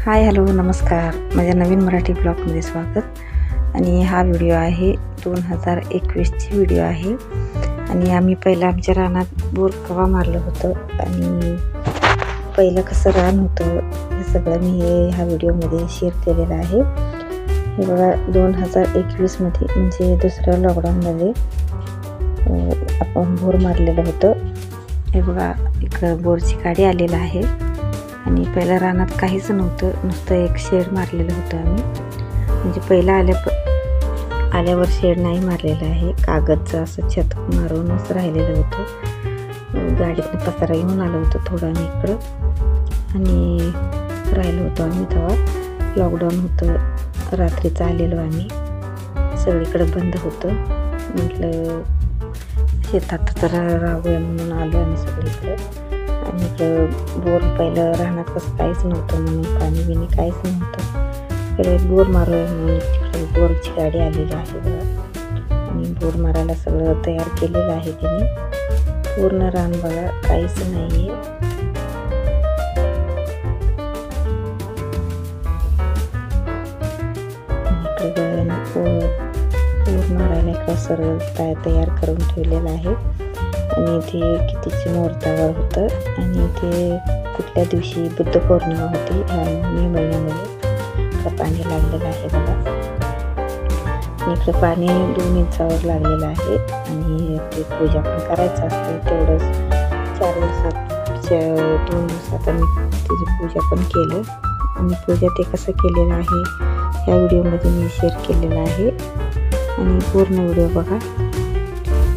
Hi hello नमस्कार, माझ्या नवीन मराठी ब्लॉगमध्ये स्वागत. आणि हा व्हिडिओ आहे 2021ची व्हिडिओ आहे. आणि आम्ही पहिला आमच्या रानात बोर कवा मारलं होतं आणि पहिलं कसं रान होतं हे सगळं मी ह्या व्हिडिओमध्ये शेअर केलेलं आहे. हे बघा 2021मध्ये म्हणजे दुसऱ्या लॉकडाऊनमध्ये आपण बोर मारलेलं होतं. हे बघा इकडं बोरची गाडी आलेलं आहे. आणि पहिल्या रानात काहीच नव्हतं, नुसतं एक शेड मारलेलं होतं आम्ही. म्हणजे पहिला आल्यावर शेड नाही मारलेलं आहे, कागदचं असं छत मारूनच राहिलेलं होतं. गाडीतनं पसारा घेऊन आलो होतो थोडं आम्ही इकडं आणि राहिलो होतो आम्ही. तेव्हा लॉकडाऊन होतं, रात्रीचं आलेलो आम्ही. सगळीकडं बंद होतं. म्हटलं शेतात तर राहूया म्हणून आलो आम्ही सगळीकडं. आणि इकडं बोर पहिलं राहण्यात कसं काहीच नव्हतं म्हणून पाणी बिणी काहीच नव्हतं. पहिले बोर मारूया म्हणून तिकडे बोरची गाडी आलेली आहे बघा. आणि बोर मारायला सगळं तयार केलेलं आहे तिने. पूर्ण रान बघा, काहीच नाही आहे. इकडे बोर मारायला इकडं सरळ तयार करून ठेवलेलं आहे. आणि ते कितीची मुहूर्तावर होतं आणि ते कुठल्या दिवशी बुद्ध पौर्णिमा होती ह्या मे महिन्यामध्ये. इकडं पाणी लागलेलं आहे बघा. आणि इकडं पाणी 2 इंचावर लागलेलं आहे. आणि ते पूजा पण करायचं असते तेवढंच. 2 दिवसात आम्ही त्याची पूजा पण केलं. आणि पूजा ते कसं केलेलं आहे ह्या व्हिडिओमध्ये मी शेअर केलेलं आहे. आणि पूर्ण व्हिडिओ बघा.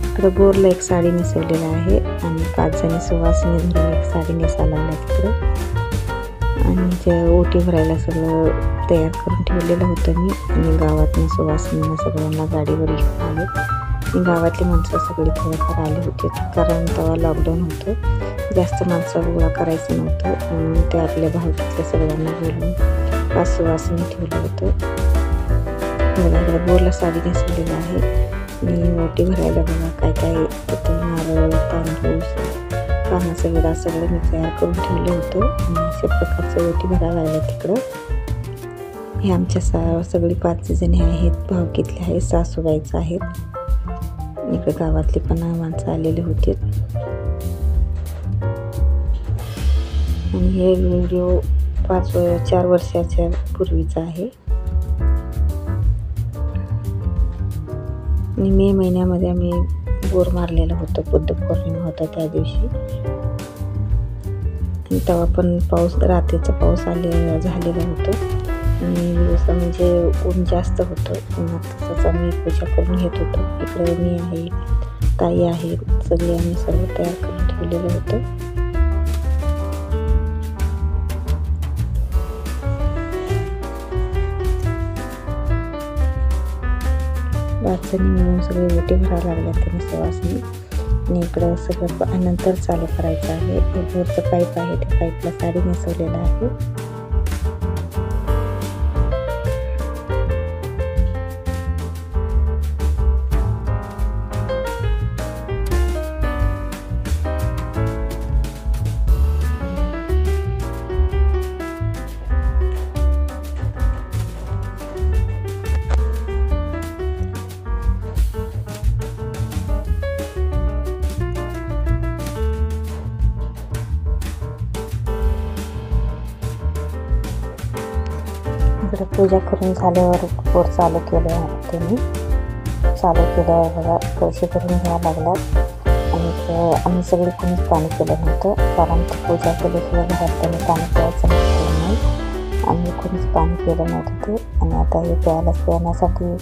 इकडं बोरला एक साडी नेसवलेलं आहे आणि 5 जणी सुवासिनी धरून एक साडी नेसायला लागल्या तिकडं. आणि त्या ओटी भरायला सगळं तयार करून ठेवलेलं होतं मी. आणि गावातनं सुवासिनींना सगळ्यांना गाडीवर घेऊन आले. आणि गावातली माणसं सगळी थोडंफार आली होती, कारण तेव्हा लॉकडाऊन होतं, जास्त माणसं गोळा करायचं नव्हतं. म्हणून ते आपल्या भावकीतल्या सगळ्यांना बोलून 5 सुवासिनी ठेवलं होतं. बघा बोरला साडी नेसवलेलं आहे. आणि ओटी भरायला बघा काय काय होतं, नारळ, तांदूळ, पानाचं विडा सगळं मी तयार करून ठेवलं होतं. आणि अशा प्रकारचं ओटी भरायला लागलं तिकडं. हे आमच्या सगळी 5 जणी आहेत, भावकीतले आहेत, सासूबाईचं आहेत. इकडे गावातली पण माणसं आलेली होती. आणि हे व्हिडिओ 4 वर्षाच्या पूर्वीचा आहे. आणि मे महिन्यामध्ये आम्ही बोर मारलेलं होतं, बुद्ध पौर्णिमा होता त्या दिवशी. आणि तेव्हा पण रात्रीचा पाऊस झालेला होतं. आणि दिवसा म्हणजे ऊन जास्त होतं. उन्हात तसंच आम्ही पूजा करून घेत होतो. इकडे मी आहे, ताई आहे, सगळे आम्ही सर्व तयार करून ठेवलेलं होतं. वाचनी मिळून सगळे ओटी भरायला लागल्या त्यांनी सुवासिनी. आणि इकडं सगळं नंतर चालू करायचं आहे. बोरचं पाईप आहे, त्या पाईपला साडी नेसवलेलं आहे. इकडे पूजा करून झाल्यावर बोर चालू केलं त्यांनी. चालू केल्यावर बघा कळशी करून घ्यायला लागल्यात. आणि आम्ही सगळी कोणीच पाणी केलं नव्हतं, कारण पूजा केल्याशिवाय घरात त्यांनी पाणी प्यायचं नाही. आम्ही कोणीच पाणी केलं नव्हतं ते. आणि आता हे पिण्यासाठी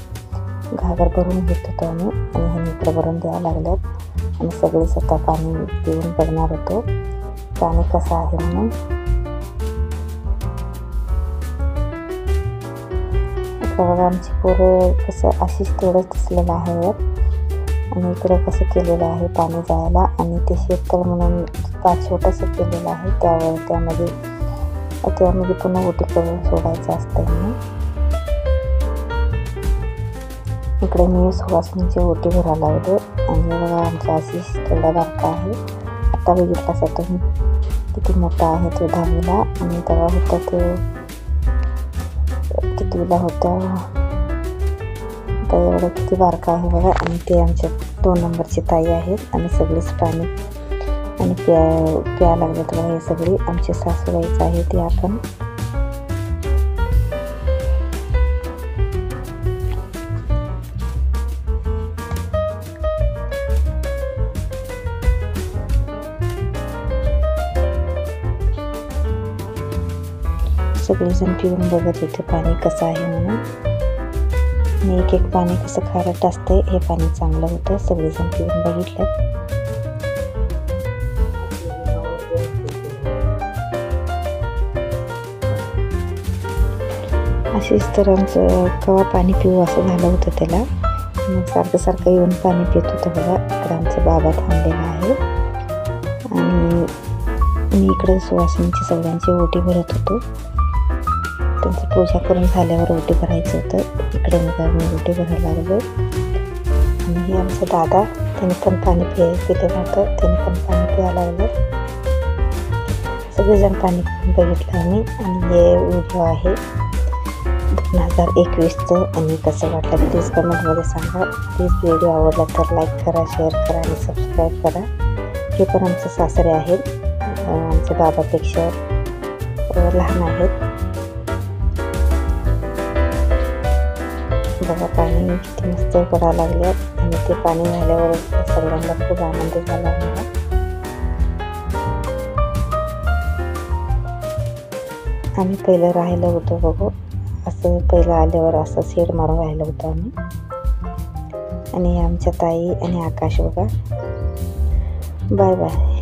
घागर भरून घेत होतो आम्ही. आणि ह्यांनी इकडे भरून द्यायला लागल्यात. आणि सगळे स्वतः पाणी पिऊन बघणार होतो पाणी कसं आहे म्हणून. बघा आमची पोरं कसं अशीच तेवढंच दिसलेलं आहे. आणि इकडं कसं केलेलं आहे पाणी जायला. आणि ते शेततळ म्हणून छोटंसं केलेलं आहे, त्यामध्ये पुन्हा ओटी करून सोडायचं असतं म्हणून. इकडे मी सुवासिनीची ओटी भरायला लागले. आणि बघा आमचा आशिष तेवढा बारका आहे. आता बघितला तुम्ही किती मोठा आहे तो 10वीला. आणि तेव्हा होता तो 7वीला होता. आता एवढं किती बारका आहे बघा. आणि ते आमच्या 2 नंबरची ताई आहेत आणि सगळीच पाणी आणि प्या लागलेत बघा. हे सगळी आमची सासूबाईच आहे. ती आपण सगळेजण पिऊन बघत होते पाणी कसं आहे म्हणून. आणि एक पाणी कसं खारट असतंय, हे पाणी चांगलं होतं. सगळेजण पिऊन बघितलं. अशीच तर आमचं केव्हा पाणी पिऊ असं झालं होतं त्याला. मग सारखं येऊन पाणी पित होतं बघा. इकडं आमचं बाबा थांबलेला आहे आणि मी इकडे सुवासिनीची सगळ्यांची ओटी भरत होतो. त्यांची पूजा करून झाल्यावर ओटी भरायचं होतं. इकडे मी ओटी भरायला लागलो. आणि हे आमचा दादा, त्याने पण पाणी पिलेलं होतं. त्याने पण पाणी प्यायला लागलं. सगळेजण पाणी पिऊन बघितलं आम्ही. आणि हे व्हिडिओ आहे 2021चं. आणि कसं वाटलं प्लीज कमेंटमध्ये सांगा. प्लीज व्हिडिओ आवडला तर लाईक करा, शेअर करा आणि सबस्क्राईब करा. हे पण आमचे सासरे आहेत, आमच्या बाबापेक्षा लहान आहेत. बघा पाणी किती मस्त पडायला लागले. आणि ते पाणी झाल्यावर सगळ्यांना खूप आनंद झाला मला. आम्ही पहिलं राहिलं होतं बघू. असं पहिलं आल्यावर असं शेड मारून राहिलं होतं आम्ही. आणि आमच्या ताई आणि आकाश बघा. Bye bye.